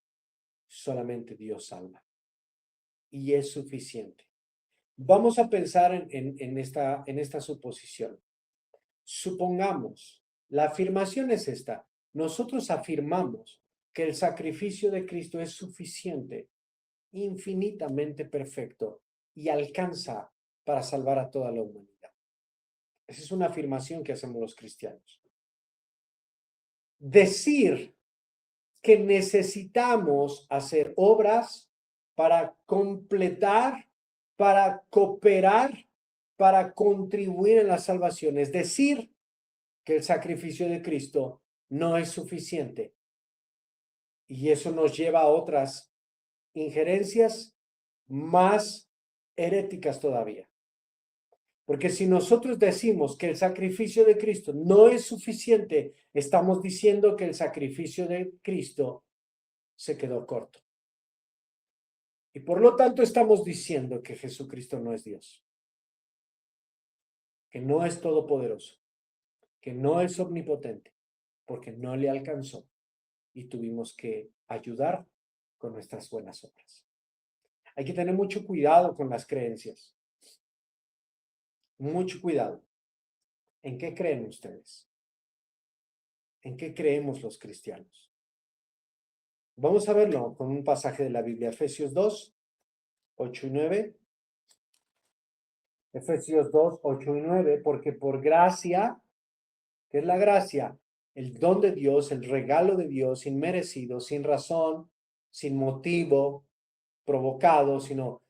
Solamente Dios salva. Y es suficiente. Vamos a pensar en esta suposición. Supongamos, la afirmación es esta. Nosotros afirmamos que el sacrificio de Cristo es suficiente, infinitamente perfecto y alcanza para salvar a toda la humanidad. Esa es una afirmación que hacemos los cristianos. Decir que necesitamos hacer obras para completar, para cooperar, para contribuir en la salvación. Es decir, que el sacrificio de Cristo no es suficiente. Y eso nos lleva a otras injerencias más heréticas todavía. Porque si nosotros decimos que el sacrificio de Cristo no es suficiente, estamos diciendo que el sacrificio de Cristo se quedó corto. Y por lo tanto estamos diciendo que Jesucristo no es Dios, que no es todopoderoso, que no es omnipotente, porque no le alcanzó y tuvimos que ayudar con nuestras buenas obras. Hay que tener mucho cuidado con las creencias. Mucho cuidado. ¿En qué creen ustedes? ¿En qué creemos los cristianos? Vamos a verlo con un pasaje de la Biblia, Efesios 2, 8 y 9. Efesios 2, 8 y 9, porque por gracia, ¿qué es la gracia? El don de Dios, el regalo de Dios, inmerecido, sin razón, sin motivo provocado, sino,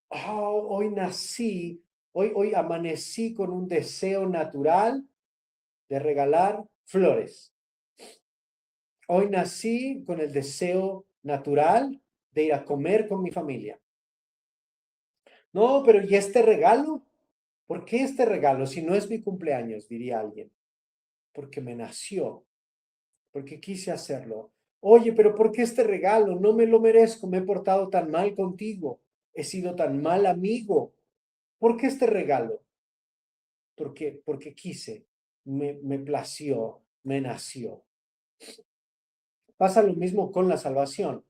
hoy nací, hoy amanecí con un deseo natural de regalar flores. Hoy nací con el deseo natural de ir a comer con mi familia. No, pero ¿y este regalo? ¿Por qué este regalo? Si no es mi cumpleaños, diría alguien. Porque me nació, porque quise hacerlo. Oye, pero ¿por qué este regalo? No me lo merezco, me he portado tan mal contigo, he sido tan mal amigo. ¿Por qué este regalo? Porque quise, me plació, me nació. Pasa lo mismo con la salvación.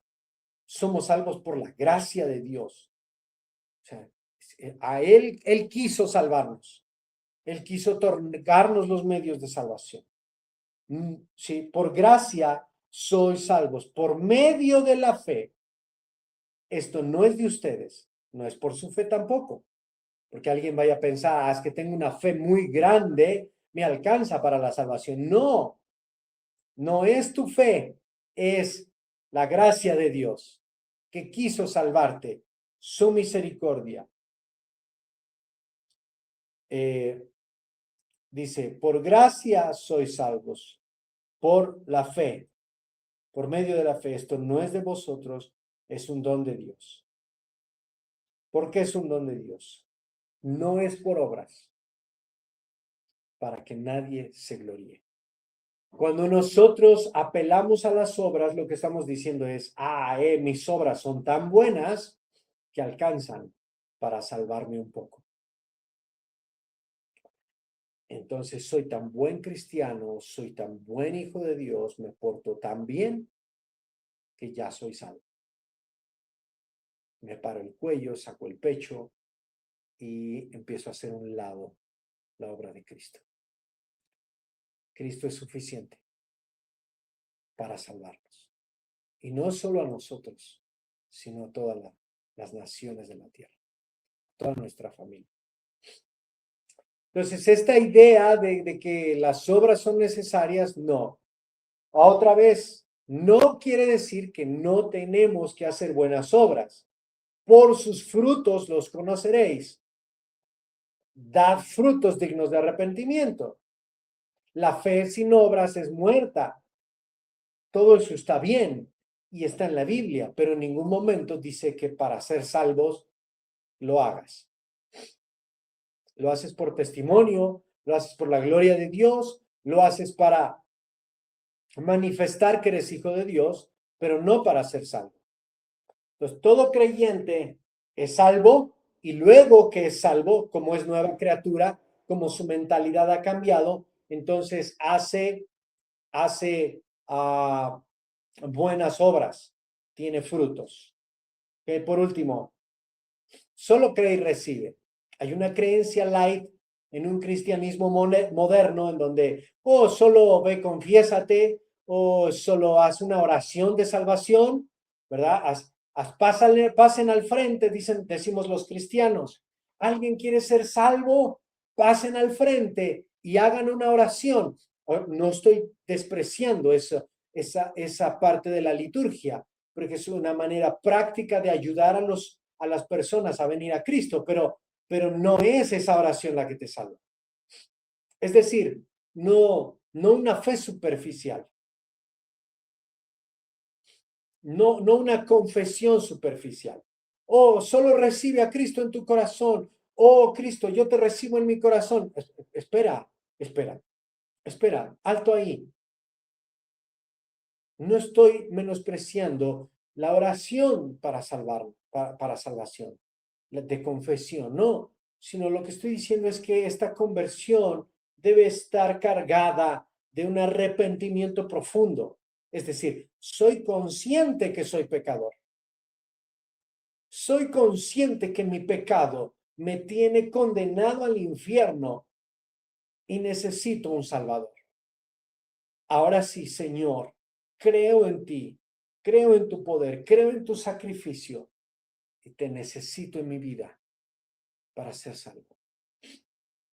Somos salvos por la gracia de Dios. O sea, a Él quiso salvarnos. Él quiso otorgarnos los medios de salvación. Sí, por gracia sois salvos, por medio de la fe. Esto no es de ustedes, no es por su fe tampoco, porque alguien vaya a pensar, es que tengo una fe muy grande, me alcanza para la salvación. No, no es tu fe, es la gracia de Dios que quiso salvarte, su misericordia. dice, por gracia sois salvos, por la fe, por medio de la fe. Esto no es de vosotros, es un don de Dios. ¿Por qué es un don de Dios? No es por obras, para que nadie se gloríe. Cuando nosotros apelamos a las obras, lo que estamos diciendo es, mis obras son tan buenas que alcanzan para salvarme un poco. Entonces soy tan buen cristiano, soy tan buen hijo de Dios, me porto tan bien que ya soy salvo. Me paro el cuello, saco el pecho y empiezo a hacer un lado la obra de Cristo. Cristo es suficiente para salvarnos. Y no solo a nosotros, sino a todas las naciones de la tierra, toda nuestra familia. Entonces, esta idea de que las obras son necesarias, no. Otra vez, no quiere decir que no tenemos que hacer buenas obras. Por sus frutos los conoceréis. Dad frutos dignos de arrepentimiento. La fe sin obras es muerta. Todo eso está bien y está en la Biblia, pero en ningún momento dice que para ser salvos lo hagas. Lo haces por testimonio, lo haces por la gloria de Dios, lo haces para manifestar que eres hijo de Dios, pero no para ser salvo. Entonces, todo creyente es salvo y luego que es salvo, como es nueva criatura, como su mentalidad ha cambiado, entonces hace buenas obras, tiene frutos. Por último, solo cree y recibe. Hay una creencia light en un cristianismo moderno en donde, solo ve, confiésate, o solo haz una oración de salvación, ¿verdad? Pasen al frente, decimos los cristianos. ¿Alguien quiere ser salvo? Pasen al frente y hagan una oración. No estoy despreciando esa parte de la liturgia, porque es una manera práctica de ayudar a las personas a venir a Cristo, pero no es esa oración la que te salva. Es decir, no una fe superficial, no una confesión superficial. Solo recibe a Cristo en tu corazón. Cristo, yo te recibo en mi corazón. Espera, alto ahí. No estoy menospreciando la oración para salvar, para salvación, de confesión, no, sino lo que estoy diciendo es que esta conversión debe estar cargada de un arrepentimiento profundo. Es decir, soy consciente que soy pecador. Soy consciente que mi pecado me tiene condenado al infierno y necesito un Salvador. Ahora sí, Señor, creo en ti, creo en tu poder, creo en tu sacrificio y te necesito en mi vida para ser salvo.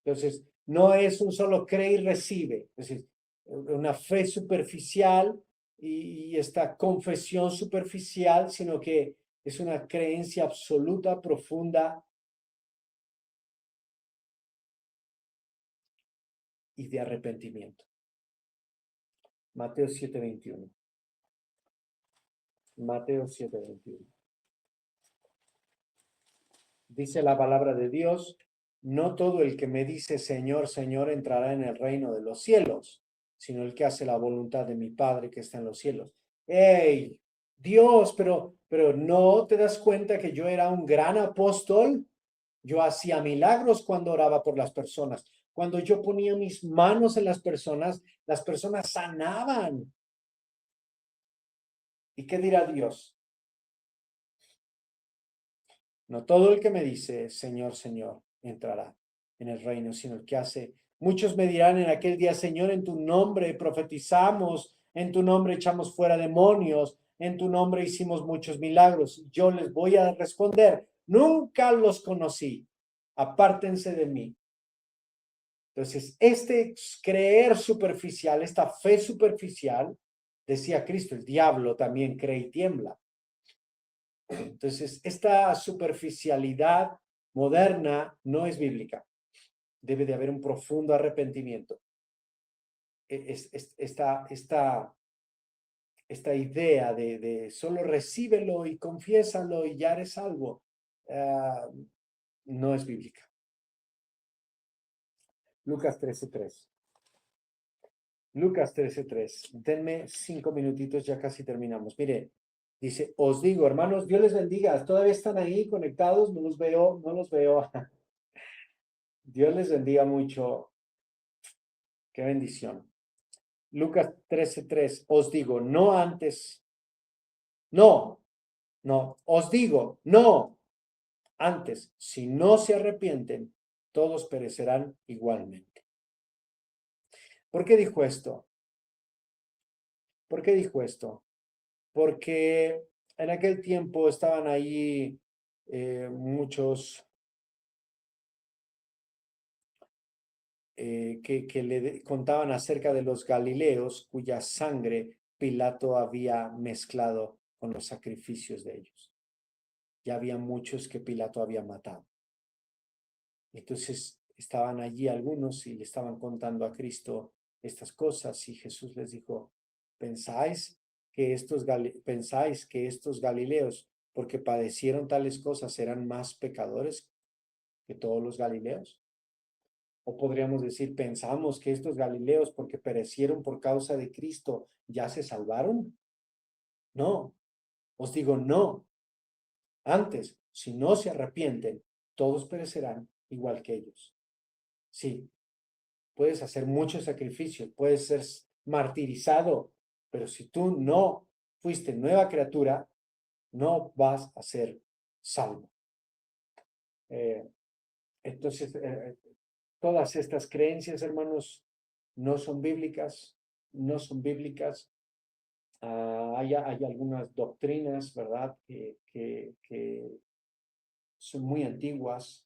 Entonces, no es un solo cree y recibe, es decir, una fe superficial y esta confesión superficial, sino que es una creencia absoluta, profunda y de arrepentimiento. Mateo 7:21. Mateo 7:21. Dice la palabra de Dios, no todo el que me dice Señor, Señor entrará en el reino de los cielos, sino el que hace la voluntad de mi Padre que está en los cielos. ¡Ey! Dios, pero ¿no te das cuenta que yo era un gran apóstol? Yo hacía milagros cuando oraba por las personas. Cuando yo ponía mis manos en las personas sanaban. ¿Y qué dirá Dios? No todo el que me dice, Señor, Señor, entrará en el reino, sino el que hace. Muchos me dirán en aquel día, Señor, en tu nombre profetizamos, en tu nombre echamos fuera demonios, en tu nombre hicimos muchos milagros. Yo les voy a responder, nunca los conocí, apártense de mí. Entonces, este creer superficial, esta fe superficial, decía Cristo, el diablo también cree y tiembla. Entonces, esta superficialidad moderna no es bíblica. debe de haber un profundo arrepentimiento. Esta idea de solo recíbelo y confiésalo y ya eres salvo, no es bíblica. Lucas 13:3. Lucas 13:3. Denme 5 minutitos, ya casi terminamos. Mire, dice, os digo, hermanos, Dios les bendiga. ¿Todavía están ahí conectados? No los veo, no los veo. Dios les bendiga mucho. Qué bendición. Lucas 13:3. Os digo, no antes. No, os digo, no antes. Si no se arrepienten, todos perecerán igualmente. ¿Por qué dijo esto? ¿Por qué dijo esto? Porque en aquel tiempo estaban ahí muchos que le contaban acerca de los galileos cuya sangre Pilato había mezclado con los sacrificios de ellos. Ya había muchos que Pilato había matado. Entonces estaban allí algunos y le estaban contando a Cristo estas cosas y Jesús les dijo, ¿pensáis que estos galileos, porque padecieron tales cosas, eran más pecadores que todos los galileos? O podríamos decir, ¿pensamos que estos galileos, porque perecieron por causa de Cristo, ya se salvaron? No, os digo no. Antes, si no se arrepienten, todos perecerán igual que ellos. Sí, puedes hacer mucho sacrificio, puedes ser martirizado, pero si tú no fuiste nueva criatura, no vas a ser salvo. Entonces, todas estas creencias, hermanos, no son bíblicas, no son bíblicas. Hay algunas doctrinas, ¿verdad?, que son muy antiguas,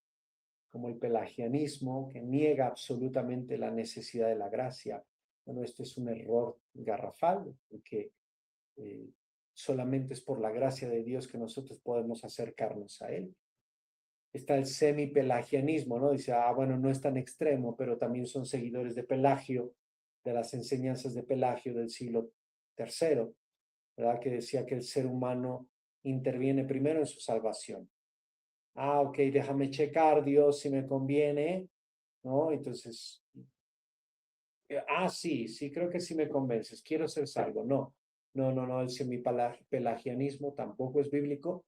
como el pelagianismo, que niega absolutamente la necesidad de la gracia. Bueno, este es un error garrafal, porque solamente es por la gracia de Dios que nosotros podemos acercarnos a Él. Está el semi-pelagianismo, ¿no? Dice, bueno, no es tan extremo, pero también son seguidores de Pelagio, de las enseñanzas de Pelagio del siglo III, ¿verdad? Que decía que el ser humano interviene primero en su salvación. Ok, déjame checar, Dios, si me conviene, ¿no? Entonces, sí, creo que sí me convences, quiero ser salvo. No, el semipelagianismo tampoco es bíblico.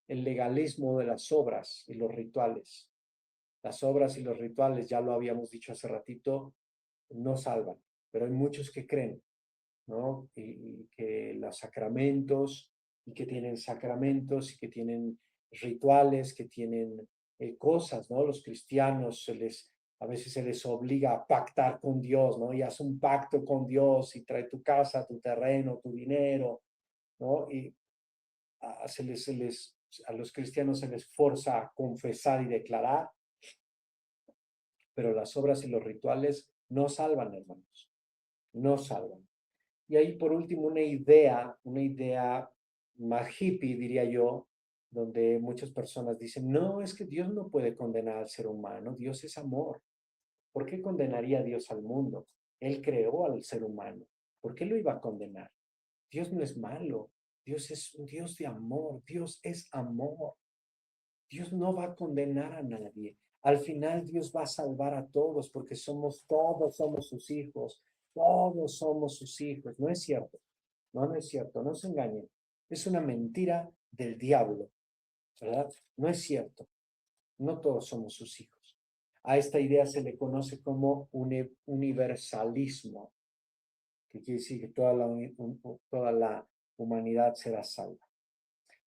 El legalismo de las obras y los rituales. Las obras y los rituales, ya lo habíamos dicho hace ratito, no salvan, pero hay muchos que creen, ¿no? Y que los sacramentos, y que tienen sacramentos, y que tienen rituales, que tienen cosas, ¿no? Los cristianos a veces se les obliga a pactar con Dios, ¿no? Y haz un pacto con Dios y trae tu casa, tu terreno, tu dinero, ¿no? Y a los cristianos se les forza a confesar y declarar, pero las obras y los rituales no salvan, hermanos, no salvan. Y ahí por último una idea más hippie, diría yo, donde muchas personas dicen, no, es que Dios no puede condenar al ser humano, Dios es amor. ¿Por qué condenaría a Dios al mundo? Él creó al ser humano. ¿Por qué lo iba a condenar? Dios no es malo, Dios es un Dios de amor, Dios es amor. Dios no va a condenar a nadie. Al final Dios va a salvar a todos porque todos somos sus hijos. Todos somos sus hijos. No es cierto. No es cierto. No se engañen. Es una mentira del diablo, ¿verdad? No es cierto. No todos somos sus hijos. A esta idea se le conoce como un universalismo, que quiere decir que toda la humanidad será salva.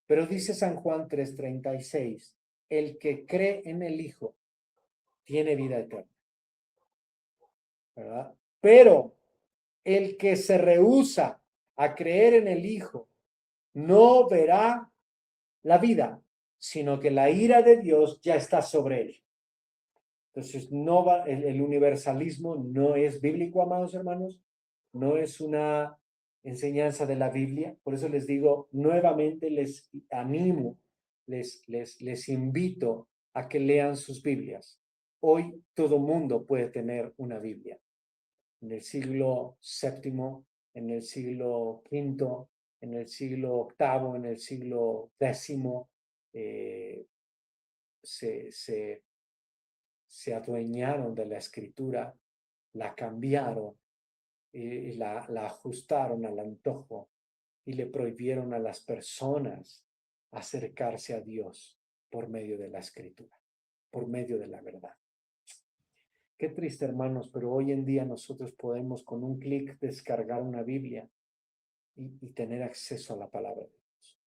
Pero dice San Juan 3:36, el que cree en el Hijo tiene vida eterna, ¿verdad? Pero el que se rehúsa a creer en el Hijo no verá la vida, sino que la ira de Dios ya está sobre él. Entonces, el universalismo no es bíblico, amados hermanos, no es una enseñanza de la Biblia. Por eso les digo, nuevamente les animo, les invito a que lean sus Biblias. Hoy todo mundo puede tener una Biblia. En el siglo VII, en el siglo V, en el siglo VIII, en el siglo X, se adueñaron de la escritura, la cambiaron, la ajustaron al antojo y le prohibieron a las personas acercarse a Dios por medio de la escritura, por medio de la verdad. Qué triste, hermanos, pero hoy en día nosotros podemos con un clic descargar una Biblia y tener acceso a la palabra de Dios.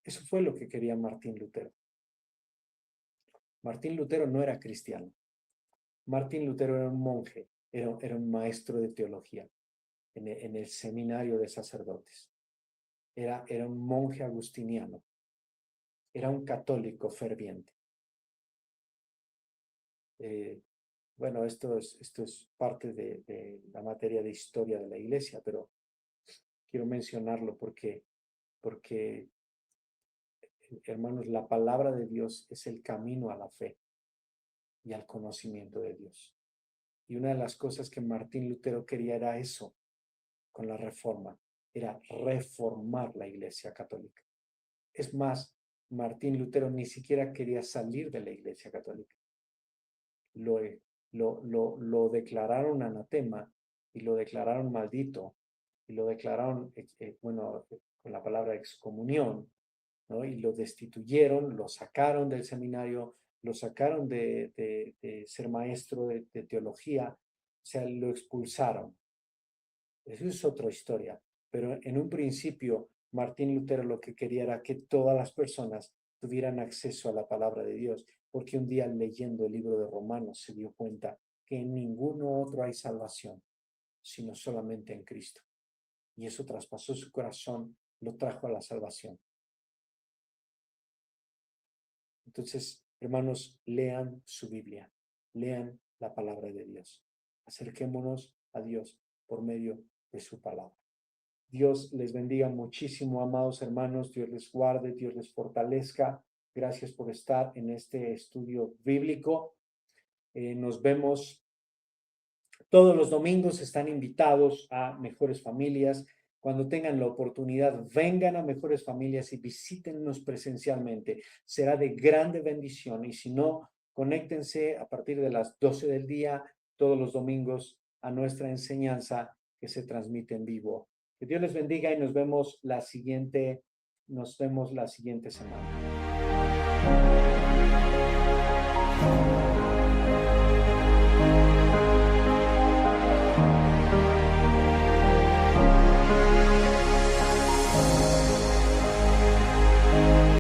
Eso fue lo que quería Martín Lutero. Martín Lutero no era cristiano. Martín Lutero era un monje, era un maestro de teología en el seminario de sacerdotes. Era un monje agustiniano. Era un católico ferviente. Bueno, esto es parte de la materia de historia de la iglesia, pero quiero mencionarlo porque, hermanos, la palabra de Dios es el camino a la fe y al conocimiento de Dios. Y una de las cosas que Martín Lutero quería era eso, con la reforma, era reformar la iglesia católica. Es más, Martín Lutero ni siquiera quería salir de la iglesia católica. Lo declararon anatema y lo declararon maldito y lo declararon, con la palabra excomunión, ¿no? Y lo destituyeron, lo sacaron del seminario, lo sacaron de ser maestro de teología, o sea, lo expulsaron. Eso es otra historia, pero en un principio Martín Lutero lo que quería era que todas las personas tuvieran acceso a la palabra de Dios, porque un día leyendo el libro de Romanos se dio cuenta que en ninguno otro hay salvación, sino solamente en Cristo. Y eso traspasó su corazón, lo trajo a la salvación. Entonces, hermanos, lean su Biblia, lean la palabra de Dios. Acerquémonos a Dios por medio de su palabra. Dios les bendiga muchísimo, amados hermanos. Dios les guarde, Dios les fortalezca. Gracias por estar en este estudio bíblico. Nos vemos todos los domingos. Están invitados a Mejores Familias. Cuando tengan la oportunidad, vengan a Mejores Familias y visítennos presencialmente. Será de grande bendición. Y si no, conéctense a partir de las 12 del día, todos los domingos, a nuestra enseñanza que se transmite en vivo. Que Dios les bendiga y nos vemos la siguiente semana.